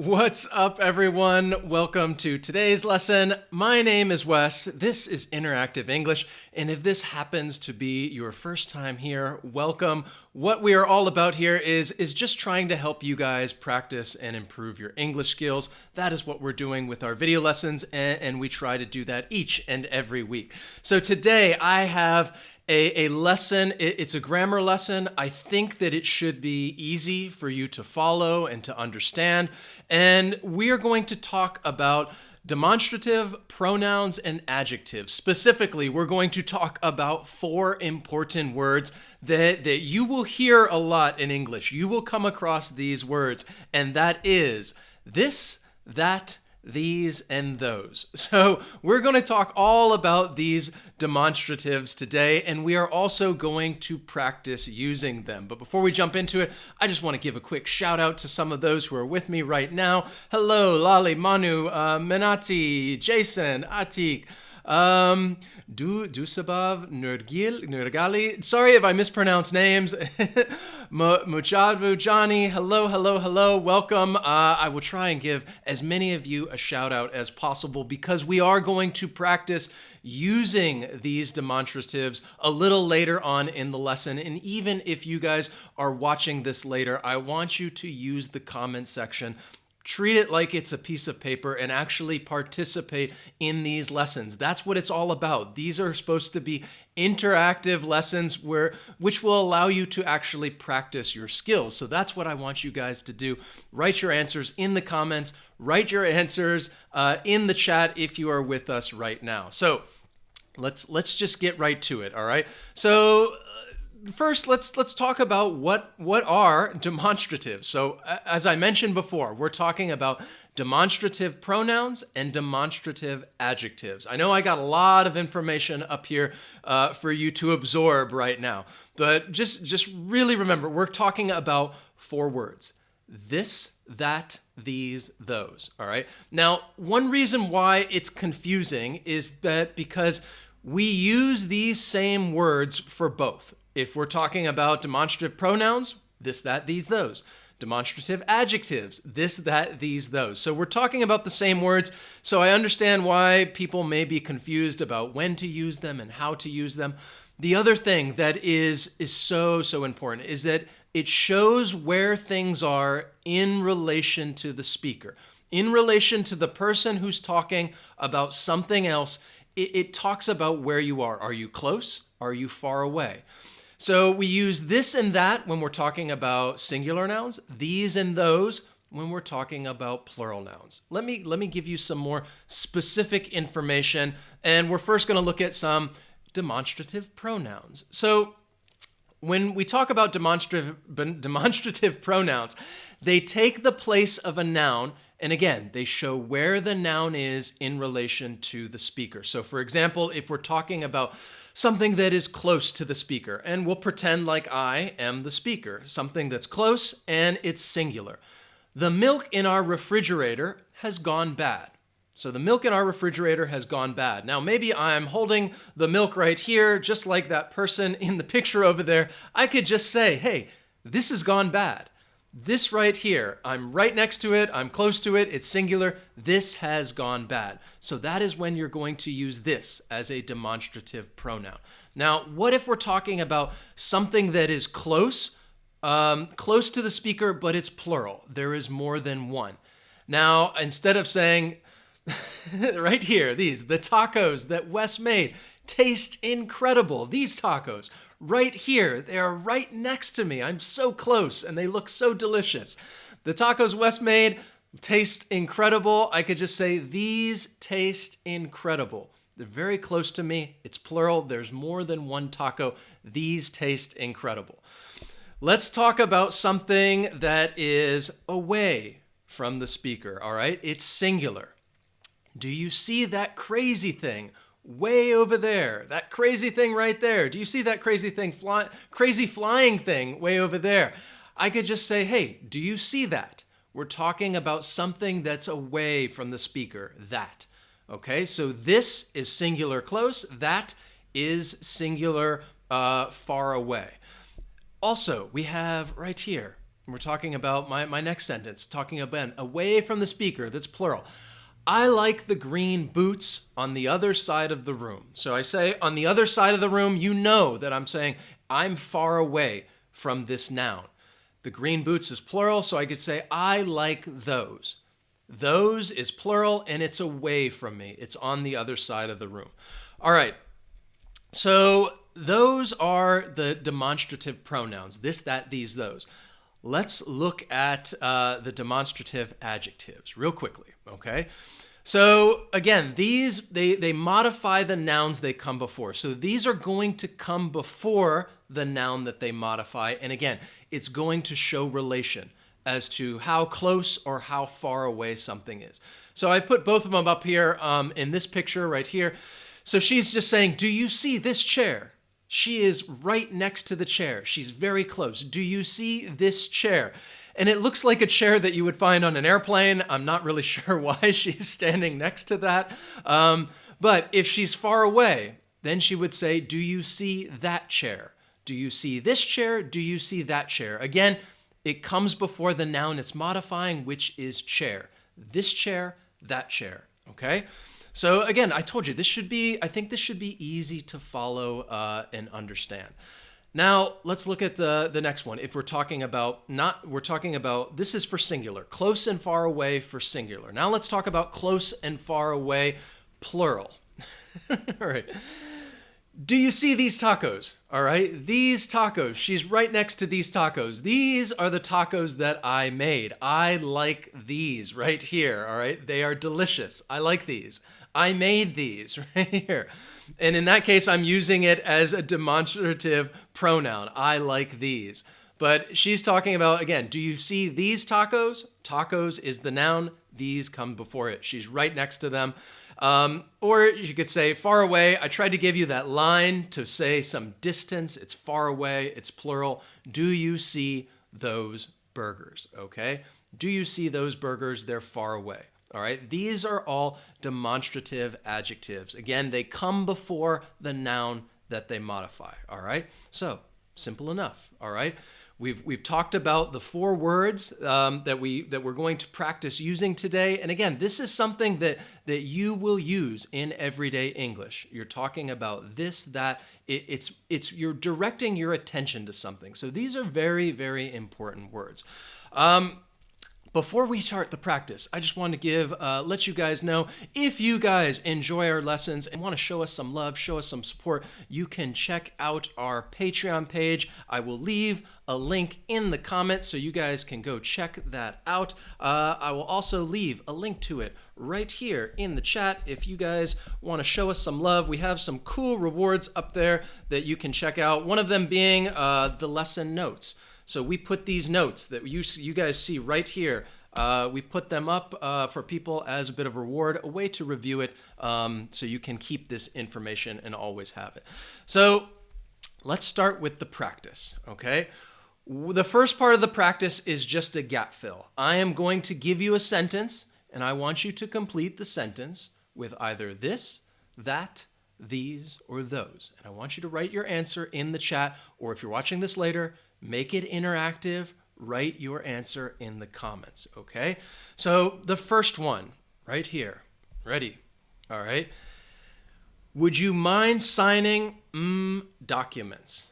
What's up, everyone? Welcome to today's lesson. My name is Wes. This is Interactive English, and if this happens to be your first time here, welcome. What we are all about here is just trying to help you guys practice and improve your English skills. That is what we're doing with our video lessons, and we try to do that each and every week. So today I have a lesson. It's a grammar lesson. I think that it should be easy for you to follow and to understand. And we are going to talk about demonstrative pronouns and adjectives. Specifically, we're going to talk about 4 important words that you will hear a lot in English. You will come across these words, and that is this, that, these, and those. So we're going to talk all about these demonstratives today, and we are also going to practice using them. But before we jump into it, I just want to give a quick shout out to some of those who are with me right now. Hello, Lali, Manu, Menati, Jason, Atik, Dusabav, Nurgali. Sorry if I mispronounce names. Mujadvu, Johnny. Hello. Welcome. I will try and give as many of you a shout out as possible because we are going to practice using these demonstratives a little later on in the lesson. And even if you guys are watching this later, I want you to use the comment section. Treat it like it's a piece of paper and actually participate in these lessons. That's what it's all about. These are supposed to be interactive lessons which will allow you to actually practice your skills. So that's what I want you guys to do. Write your answers in the comments. Write your answers in the chat if you are with us right now. So let's just get right to it, all right? So first, let's talk about what are demonstratives. So as I mentioned before, we're talking about demonstrative pronouns and demonstrative adjectives. I know I got a lot of information up here for you to absorb right now, but just really remember, we're talking about 4 words. This, that, these, those, all right? Now, one reason why it's confusing is that because we use these same words for both. If we're talking about demonstrative pronouns, this, that, these, those. Demonstrative adjectives, this, that, these, those. So we're talking about the same words. So I understand why people may be confused about when to use them and how to use them. The other thing that is so important is that it shows where things are in relation to the speaker. In relation to the person who's talking about something else, it talks about where you are. Are you close? Are you far away? So we use this and that when we're talking about singular nouns, these and those when we're talking about plural nouns. Let me give you some more specific information, and we're first going to look at some demonstrative pronouns. So when we talk about demonstrative pronouns, they take the place of a noun, and again, they show where the noun is in relation to the speaker. So for example, if we're talking about something that is close to the speaker, and we'll pretend like I am the speaker, something that's close and it's singular. The milk in our refrigerator has gone bad. So the milk in our refrigerator has gone bad. Now maybe I'm holding the milk right here, just like that person in the picture over there. I could just say, hey, this has gone bad. This right here, I'm right next to it, I'm close to it, it's singular, this has gone bad. So that is when you're going to use this as a demonstrative pronoun. Now, what if we're talking about something that is close to the speaker, but it's plural? There is more than one. Now, instead of saying, right here, the tacos that Wes made taste incredible, these tacos, right here, they are right next to me. I'm so close and they look so delicious. The tacos Wes made taste incredible. I could just say, these taste incredible. They're very close to me. It's plural. There's more than one taco. These taste incredible. Let's talk about something that is away from the speaker, all right? It's singular. Do you see that crazy thing way over there? That crazy thing right there. Do you see that crazy flying thing way over there? I could just say, hey, do you see that? We're talking about something that's away from the speaker, that. Okay, so this is singular close, that is singular far away. Also, we have right here, We're talking about my next sentence, talking about away from the speaker, that's plural. I like the green boots on the other side of the room. So I say on the other side of the room, you know that I'm saying I'm far away from this noun. The green boots is plural, so I could say I like those. Those is plural and it's away from me. It's on the other side of the room. All right. So those are the demonstrative pronouns. This, that, these, those. Let's look at the demonstrative adjectives real quickly, okay? So again, these, they modify the nouns they come before. So these are going to come before the noun that they modify. And again, it's going to show relation as to how close or how far away something is. So I put both of them up here in this picture right here. So she's just saying, do you see this chair? She is right next to the chair. She's very close. Do you see this chair? And it looks like a chair that you would find on an airplane. I'm not really sure why she's standing next to that. But if she's far away, then she would say, do you see that chair? Do you see this chair? Do you see that chair? Again, it comes before the noun it's modifying, which is chair. This chair, that chair, okay? So again, I told you, I think this should be easy to follow and understand. Now, let's look at the next one. If we're talking about, this is for singular, close and far away for singular. Now let's talk about close and far away, plural. All right. Do you see these tacos? All right. These tacos. She's right next to these tacos. These are the tacos that I made. I like these right here. All right. They are delicious. I like these. I made these right here. And in that case, I'm using it as a demonstrative pronoun. I like these. But she's talking about, again, do you see these tacos? Tacos is the noun. These come before it. She's right next to them. Or you could say far away. I tried to give you that line to say some distance. It's far away. It's plural. Do you see those burgers? Okay. Do you see those burgers? They're far away. All right. These are all demonstrative adjectives. Again, they come before the noun that they modify. All right. So simple enough. All right. We've talked about the 4 words that we're going to practice using today. And again, this is something that you will use in everyday English. You're talking about this, that. It's you're directing your attention to something. So these are very, very important words. Before we start the practice, I just want to let you guys know, if you guys enjoy our lessons and want to show us some love, show us some support, you can check out our Patreon page. I will leave a link in the comments so you guys can go check that out. I will also leave a link to it right here in the chat if you guys want to show us some love. We have some cool rewards up there that you can check out, one of them being the lesson notes. So we put these notes that you guys see right here, we put them up for people as a bit of a reward, a way to review it so you can keep this information and always have it. So let's start with the practice, okay? The first part of the practice is just a gap fill. I am going to give you a sentence, and I want you to complete the sentence with either this, that, these, or those. And I want you to write your answer in the chat, or if you're watching this later, make it interactive. Write your answer in the comments, okay? So the first one, right here. Ready? All right. Would you mind signing documents?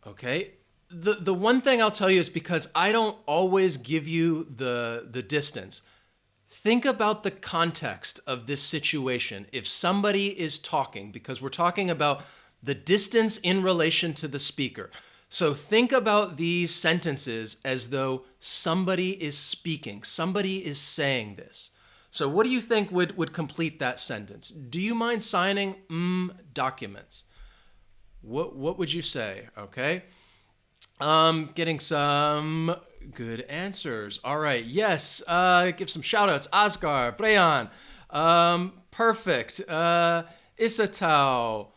Okay. The one thing I'll tell you is, because I don't always give you the distance, think about the context of this situation. If somebody is talking, because we're talking about the distance in relation to the speaker. So think about these sentences as though somebody is speaking, somebody is saying this. So what do you think would complete that sentence? Do you mind signing documents? What would you say? Okay. Getting some good answers. All right. Yes. Give some shout outs. Asgar, Breyan. Perfect. Isatao.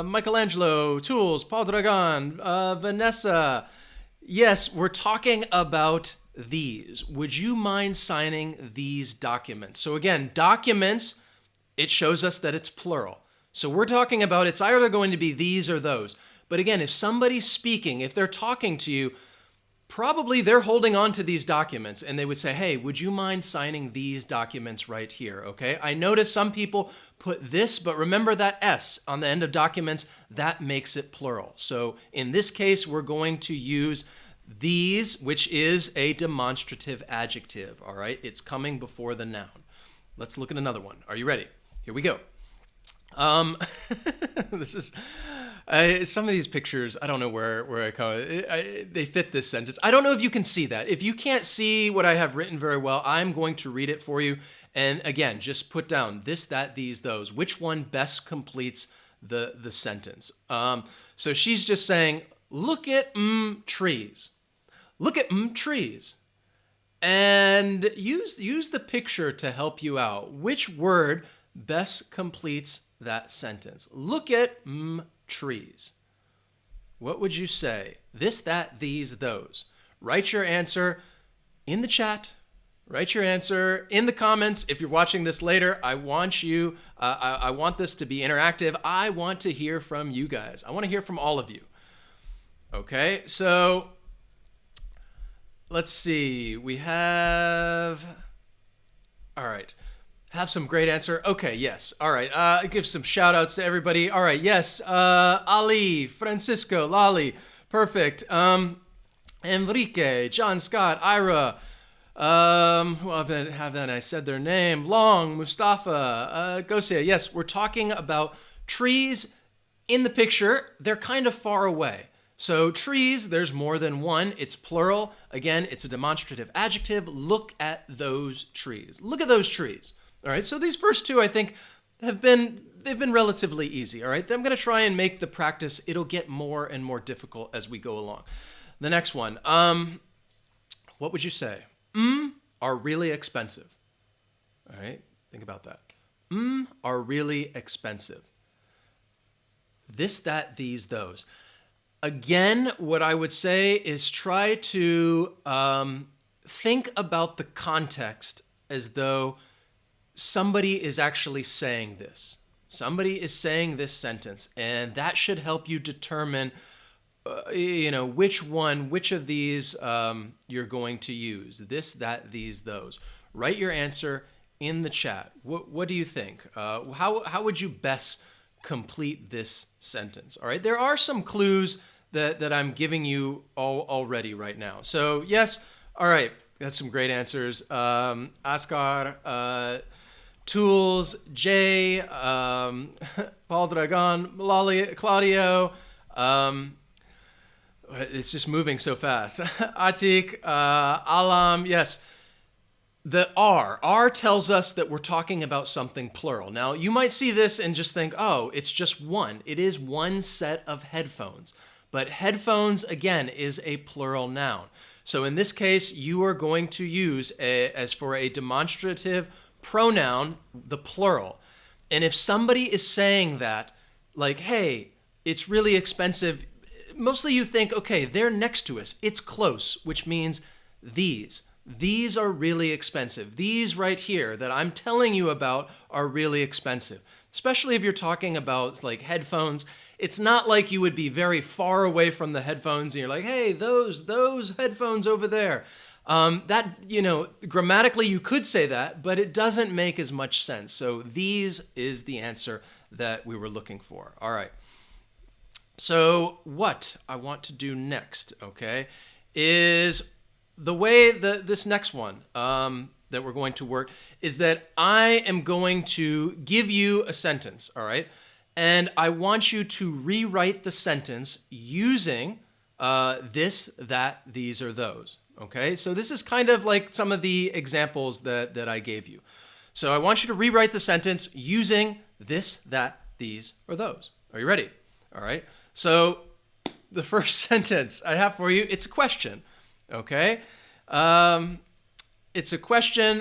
Michelangelo, Tools, Paul Dragon, Vanessa. Yes, we're talking about these. Would you mind signing these documents? So again, documents, it shows us that it's plural. So we're talking about, it's either going to be these or those. But again, if somebody's speaking, if they're talking to you, probably they're holding on to these documents and they would say, hey, would you mind signing these documents right here? Okay. I notice some people put this, but remember that S on the end of documents, that makes it plural. So in this case, we're going to use these, which is a demonstrative adjective. All right. It's coming before the noun. Let's look at another one. Are you ready? Here we go. This is some of these pictures. I don't know where I call it. They fit this sentence. I don't know if you can see that. If you can't see what I have written very well, I'm going to read it for you. And again, just put down this, that, these, those. Which one best completes the sentence? So she's just saying, look at trees. Look at trees. And use the picture to help you out. Which word best completes that sentence? Look at trees. What would you say? This, that, these, those. Write your answer in the chat. Write your answer in the comments. If you're watching this later, I want you, I want this to be interactive. I want to hear from you guys. I want to hear from all of you. Okay, so let's see. We have, all right. Have some great answer. Okay, yes. All right. Give some shout outs to everybody. All right, yes. Ali, Francisco, Lali, perfect. Enrique, John Scott, Ira, who haven't I said their name? Long, Mustafa, Gosia. Yes, we're talking about trees in the picture. They're kind of far away. So trees, there's more than one. It's plural. Again, it's a demonstrative adjective. Look at those trees. Look at those trees. All right, so these first two, I think, they've been relatively easy. All right, I'm going to try and make the practice. It'll get more and more difficult as we go along. The next one, what would you say? Are really expensive. All right, think about that. Are really expensive. This, that, these, those. Again, what I would say is try to think about the context as though somebody is actually saying this. Somebody is saying this sentence, and that should help you determine, which of these you're going to use. This, that, these, those. Write your answer in the chat. What do you think? How would you best complete this sentence? All right, there are some clues that I'm giving you already right now. So yes, all right, that's some great answers. Ascar, Tools, Jay, Paul Dragon, Lali, Claudio. It's just moving so fast. Atik, Alam, yes. The R tells us that we're talking about something plural. Now, you might see this and just think, oh, it's just one. It is one set of headphones. But headphones, again, is a plural noun. So in this case, you are going to use, as for a demonstrative pronoun, the plural. And if somebody is saying that, like, hey, it's really expensive, mostly you think, okay, they're next to us. It's close, which means these. These are really expensive. These right here that I'm telling you about are really expensive. Especially if you're talking about like headphones. It's not like you would be very far away from the headphones and you're like, hey, those headphones over there. Grammatically you could say that, but it doesn't make as much sense. So these is the answer that we were looking for. All right. So what I want to do next, okay, is the way that this next one that we're going to work is that I am going to give you a sentence, all right? And I want you to rewrite the sentence using this, that, these, or those. Okay, so this is kind of like some of the examples that I gave you. So I want you to rewrite the sentence using this, that, these, or those. Are you ready? All right. So the first sentence I have for you, it's a question. Okay. It's a question.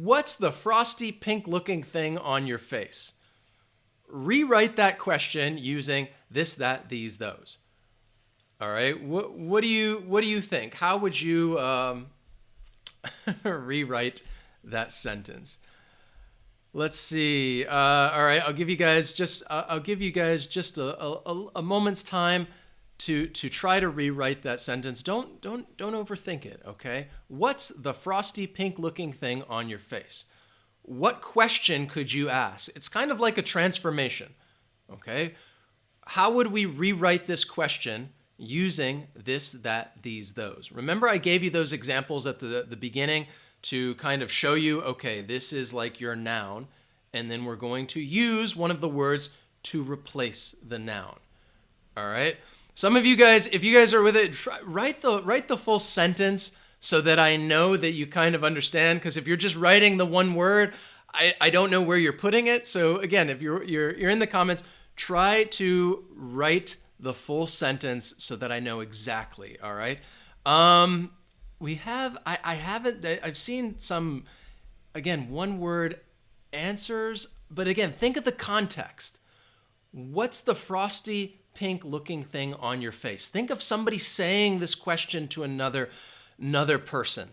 What's the frosty pink looking thing on your face? Rewrite that question using this, that, these, those. All right. What do you think? How would you rewrite that sentence? Let's see. All right. I'll give you guys just a moment's time to try to rewrite that sentence, don't overthink it, okay? What's the frosty pink looking thing on your face? What question could you ask? It's kind of like a transformation, okay? How would we rewrite this question using this, that, these, those? Remember I gave you those examples at the beginning to kind of show you, okay, this is like your noun, and then we're going to use one of the words to replace the noun, all right? Some of you guys, if you guys are with it, write the full sentence so that I know that you kind of understand. Because if you're just writing the one word, I don't know where you're putting it. So again, if you're in the comments, try to write the full sentence so that I know exactly. All right. I've seen some, again, one word answers, but again, think of the context. What's the frosty pink looking thing on your face? Think of somebody saying this question to another person.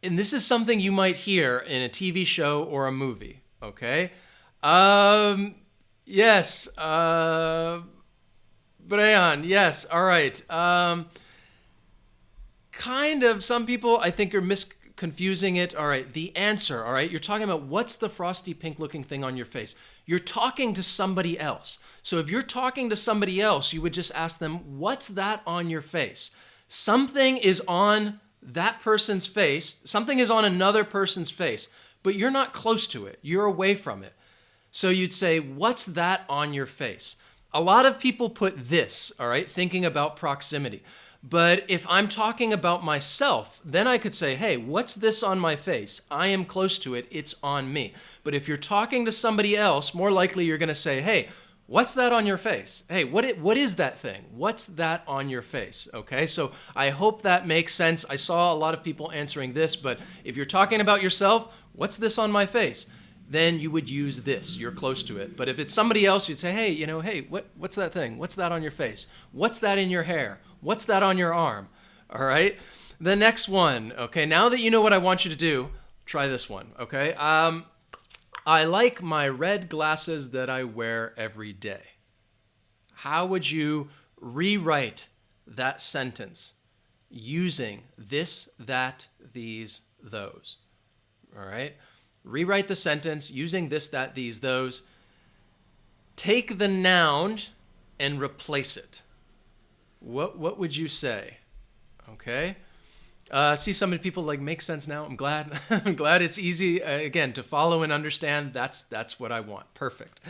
And this is something you might hear in a TV show or a movie, okay? Yes. Brian, yes. All right. Kind of, some people I think are confusing it. All right, the answer, all right? You're talking about what's the frosty pink looking thing on your face? You're talking to somebody else. So if you're talking to somebody else, you would just ask them, what's that on your face? Something is on that person's face. Something is on another person's face, but you're not close to it. You're away from it. So you'd say, what's that on your face? A lot of people put this, all right, thinking about proximity. But if I'm talking about myself, then I could say, hey, what's this on my face? I am close to it. It's on me. But if you're talking to somebody else, more likely you're going to say, hey, what's that on your face? Hey, what is that thing? What's that on your face? Okay, so I hope that makes sense. I saw a lot of people answering this, but if you're talking about yourself, what's this on my face? Then you would use this. You're close to it. But if it's somebody else, you'd say, hey, hey, what's that thing? What's that on your face? What's that in your hair? What's that on your arm? All right. The next one. Okay. Now that you know what I want you to do, try this one. Okay. I like my red glasses that I wear every day. How would you rewrite that sentence using this, that, these, those? All right. Rewrite the sentence using this, that, these, those. Take the noun and replace it. What would you say? Okay. See, so many people like make sense now. I'm glad. I'm glad it's easy again to follow and understand. That's what I want. Perfect.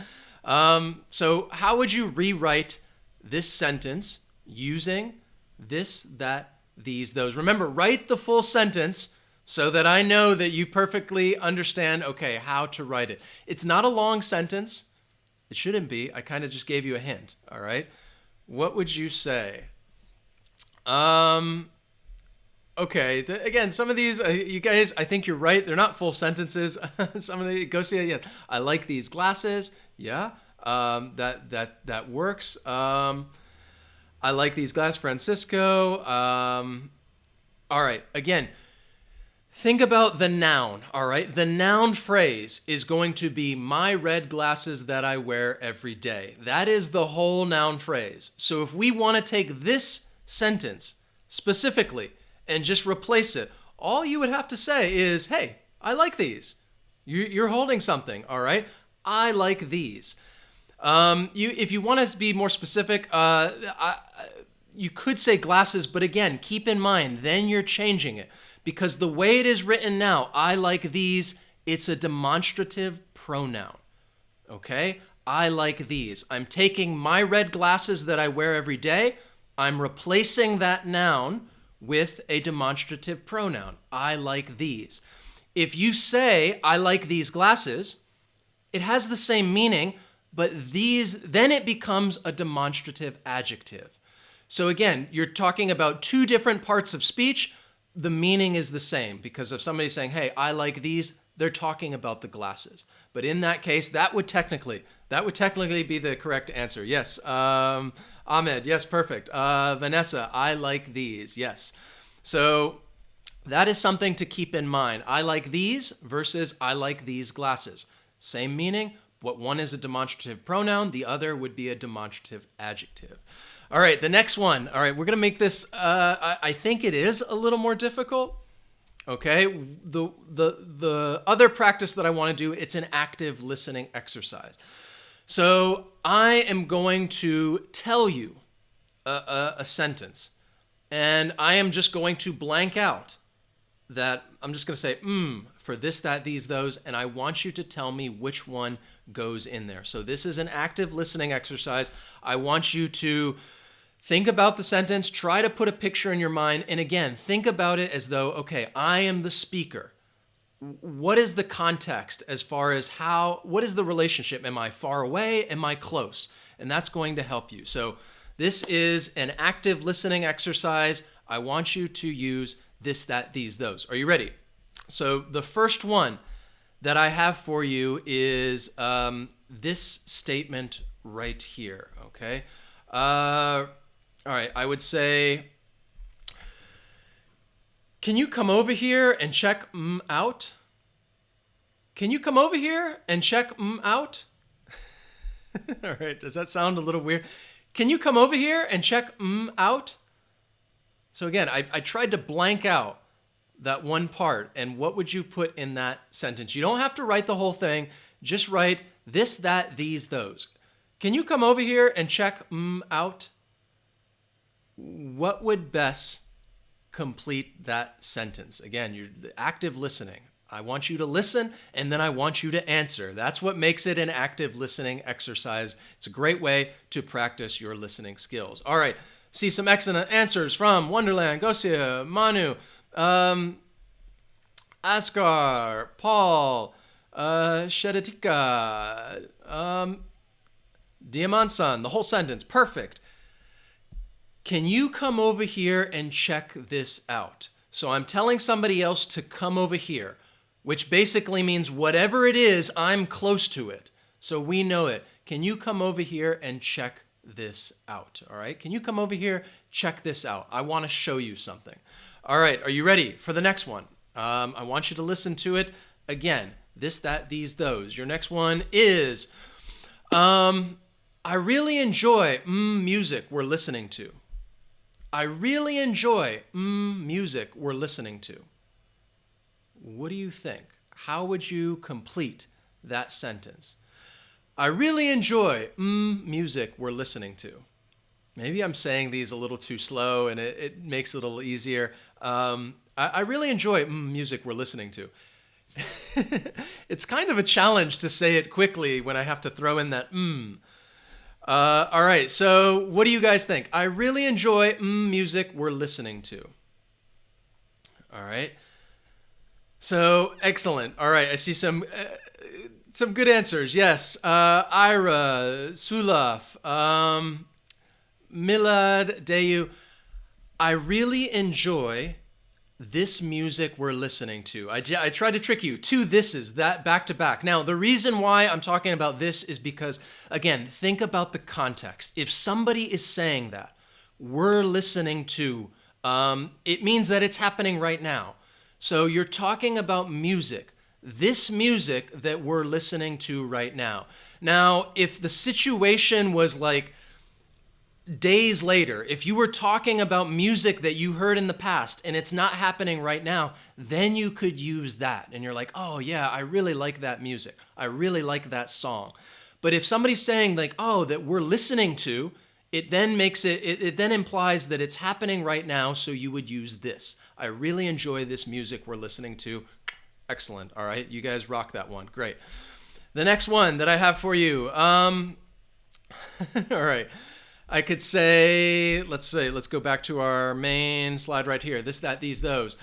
So how would you rewrite this sentence using this, that, these, those? Remember, write the full sentence so that I know that you perfectly understand, okay, how to write it. It's not a long sentence. It shouldn't be. I kind of just gave you a hint. All right. What would you say? Okay. Again, some of these, you guys, I think you're right. They're not full sentences. Some of the, go see it. Yeah. I like these glasses. Yeah. That works. I like these glasses, Francisco. All right. Again, think about the noun, all right? The noun phrase is going to be my red glasses that I wear every day. That is the whole noun phrase. So if we want to take this sentence specifically and just replace it, all you would have to say is, hey, I like these. You're holding something, all right? I like these. If you want to be more specific, you could say glasses, but again, keep in mind, then you're changing it. Because the way it is written now, I like these, it's a demonstrative pronoun, okay? I like these. I'm taking my red glasses that I wear every day, I'm replacing that noun with a demonstrative pronoun. I like these. If you say, I like these glasses, it has the same meaning, but these, then it becomes a demonstrative adjective. So again, you're talking about two different parts of speech. The meaning is the same, because if somebody's saying, hey, I like these, they're talking about the glasses. But in that case, that would technically be the correct answer. Yes. Ahmed, yes, perfect. Vanessa, I like these. Yes. So that is something to keep in mind. I like these versus I like these glasses. Same meaning, but one is a demonstrative pronoun, the other would be a demonstrative adjective. All right, the next one. All right, we're going to make this, I think it is a little more difficult. Okay, the other practice that I want to do, it's an active listening exercise. So I am going to tell you a sentence, and I am just going to blank out that. I'm just going to say, for this, that, these, those, and I want you to tell me which one goes in there. So this is an active listening exercise. I want you to think about the sentence, try to put a picture in your mind, and again, think about it as though, okay, I am the speaker. What is the context as far as what is the relationship? Am I far away? Am I close? And that's going to help you. So this is an active listening exercise. I want you to use this, that, these, those. Are you ready? So the first one that I have for you is this statement right here, okay? All right, I would say, can you come over here and check out? Can you come over here and check out? All right, does that sound a little weird? Can you come over here and check out? So again, I tried to blank out that one part, and what would you put in that sentence? You don't have to write the whole thing, just write this, that, these, those. Can you come over here and check out? What would best complete that sentence? Again, you're active listening. I want you to listen, and then I want you to answer. That's what makes it an active listening exercise. It's a great way to practice your listening skills. All right, see some excellent answers from Wonderland, Gosia, Manu, Askar, Paul, Shedatika, Diamansan, the whole sentence. Perfect. Can you come over here and check this out? So I'm telling somebody else to come over here, which basically means whatever it is, I'm close to it. So we know it. Can you come over here and check this out? All right. Can you come over here, check this out? I want to show you something. All right. Are you ready for the next one? I want you to listen to it again. This, that, these, those. Your next one is, I really enjoy music we're listening to. I really enjoy music we're listening to. What do you think? How would you complete that sentence? I really enjoy music we're listening to. Maybe I'm saying these a little too slow and it makes it a little easier. I really enjoy music we're listening to. It's kind of a challenge to say it quickly when I have to throw in that all right, so what do you guys think? I really enjoy music we're listening to. All right. So, excellent. All right, I see some good answers. Yes, Ira, Sulaf, Milad, Deyu. I really enjoy this music we're listening to. I tried to trick you. Two thises, that back to back. Now, the reason why I'm talking about this is because, again, think about the context. If somebody is saying that, we're listening to, it means that it's happening right now. So you're talking about music, this music that we're listening to right now. Now, if the situation was like days later, if you were talking about music that you heard in the past and it's not happening right now, then you could use that. And you're like, oh yeah, I really like that music. I really like that song. But if somebody's saying like, oh, that we're listening to, it then makes it then implies that it's happening right now, so you would use this. I really enjoy this music we're listening to. Excellent. All right, you guys rock that one. Great. The next one that I have for you. All right. I could say, let's go back to our main slide right here. This, that, these, those.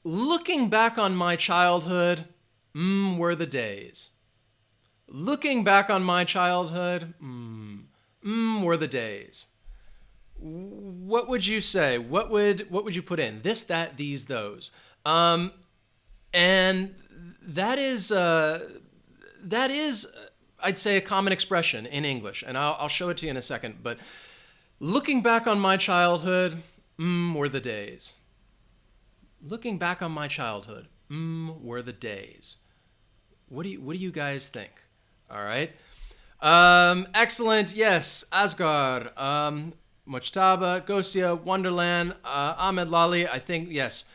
Looking back on my childhood, were the days. Looking back on my childhood, were the days. What would you say? What would you put in? This, that, these, those. And that is I'd say a common expression in English, and I'll show it to you in a second. But looking back on my childhood, were the days. Looking back on my childhood, were the days. What do you guys think? All right. Excellent. Yes, Asgard, Mojtaba, Gosia, Wonderland, Ahmed Lali. I think, yes.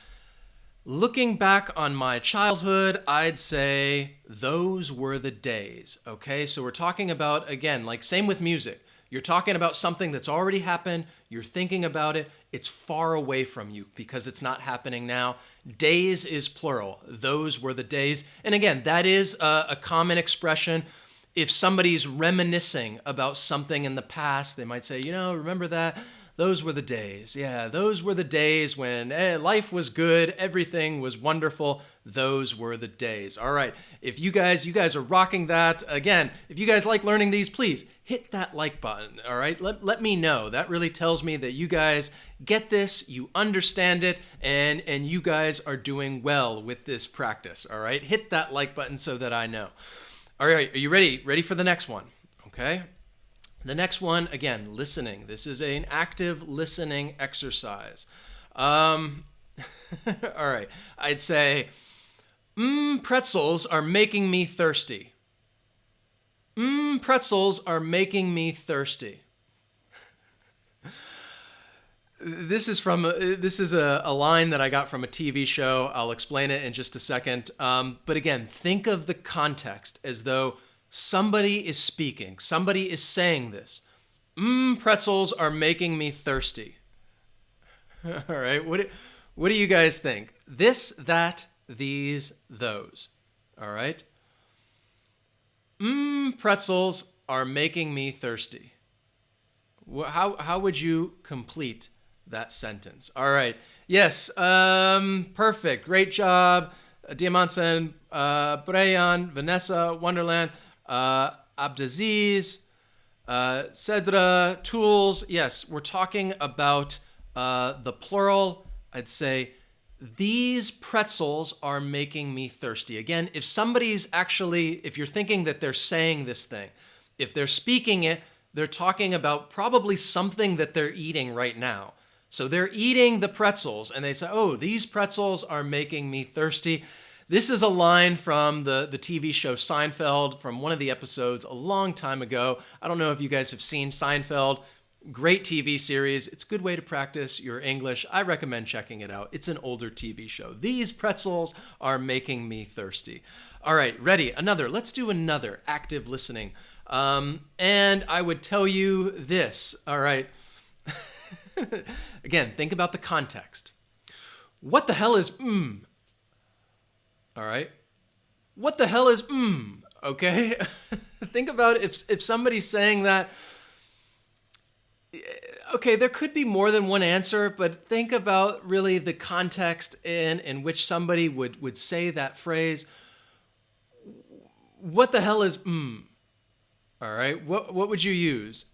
Looking back on my childhood, I'd say those were the days. Okay, so we're talking about, again, like same with music. You're talking about something that's already happened. You're thinking about it. It's far away from you because it's not happening now. Days is plural. Those were the days. And again, that is a common expression. If somebody's reminiscing about something in the past, they might say, remember that? Those were the days. Yeah, those were the days when life was good, everything was wonderful. Those were the days. All right, if you guys are rocking that. Again, if you guys like learning these, please hit that like button. All right, let me know. That really tells me that you guys get this, you understand it, and you guys are doing well with this practice. All right, hit that like button so that I know. All right, are you ready? Ready for the next one? Okay. The next one, again, listening. This is an active listening exercise. All right. I'd say, pretzels are making me thirsty. Pretzels are making me thirsty. This is a line that I got from a TV show. I'll explain it in just a second. But again, think of the context as though somebody is speaking. Somebody is saying this. Pretzels are making me thirsty. All right. What do you guys think? This, that, these, those. All right. Pretzels are making me thirsty. How would you complete that sentence? All right. Yes. Perfect. Great job. Diamantsen, Brian, Vanessa, Wonderland, Abdaziz, Cedra, tools. Yes, we're talking about the plural. I'd say, these pretzels are making me thirsty. Again, if you're thinking that they're saying this thing, if they're speaking it, they're talking about probably something that they're eating right now. So they're eating the pretzels and they say, oh, these pretzels are making me thirsty. This is a line from the TV show Seinfeld, from one of the episodes a long time ago. I don't know if you guys have seen Seinfeld. Great TV series. It's a good way to practice your English. I recommend checking it out. It's an older TV show. These pretzels are making me thirsty. All right, ready? Let's do another active listening. And I would tell you this. All right. Again, think about the context. What the hell is All right. What the hell is Okay. Think about if somebody's saying that. Okay, there could be more than one answer, but think about really the context in which somebody would say that phrase. What the hell is All right. What would you use?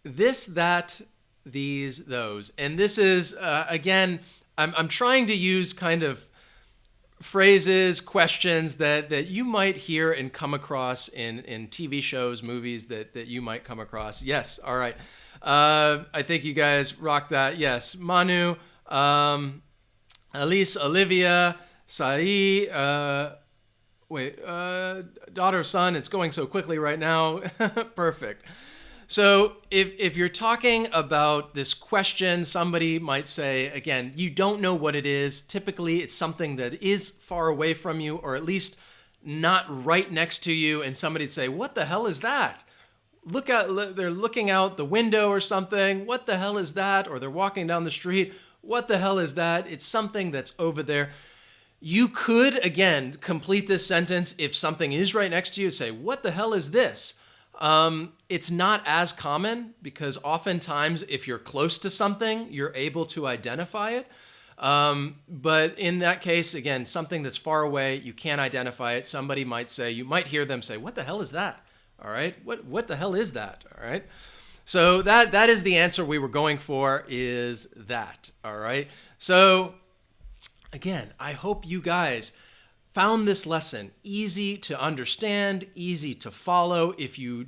This, that, these, those. And this is, again, I'm trying to use kind of phrases, questions that you might hear and come across in TV shows, movies that you might come across. Yes. All right. I think you guys rock that. Yes. Manu, Elise, Olivia, Sai, daughter, son, it's going so quickly right now. Perfect. So if you're talking about this question, somebody might say, again, you don't know what it is. Typically, it's something that is far away from you, or at least not right next to you. And somebody'd say, what the hell is that? They're looking out the window or something. What the hell is that? Or they're walking down the street. What the hell is that? It's something that's over there. You could, again, complete this sentence if something is right next to you. Say, what the hell is this? It's not as common because oftentimes if you're close to something, you're able to identify it. But in that case, again, something that's far away, you can't identify it. Somebody might say, you might hear them say, what the hell is that? All right. What the hell is that? All right. So that is the answer we were going for, is that. All right. So again, I hope you guys found this lesson easy to understand, easy to follow. If you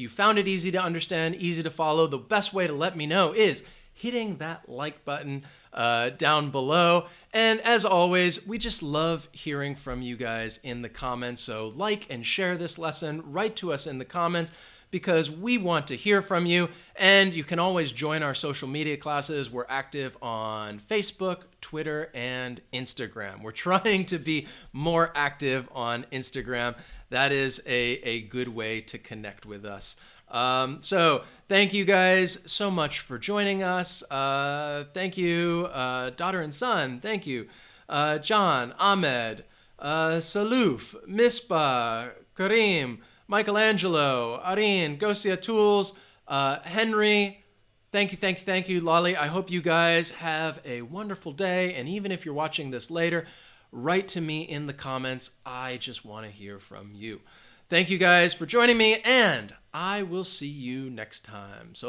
found it easy to understand, easy to follow, the best way to let me know is hitting that like button down below. And as always, we just love hearing from you guys in the comments. So like and share this lesson. Write to us in the comments, because we want to hear from you. And you can always join our social media classes. We're active on Facebook, Twitter, and Instagram. We're trying to be more active on Instagram. That is a good way to connect with us. So thank you guys so much for joining us. Thank you, daughter and son. Thank you, John, Ahmed, Saluf, Misbah, Kareem, Michelangelo, Arin, Gosia Tools, Henry. Thank you, Lolly. I hope you guys have a wonderful day. And even if you're watching this later, write to me in the comments. I just want to hear from you. Thank you guys for joining me, and I will see you next time. So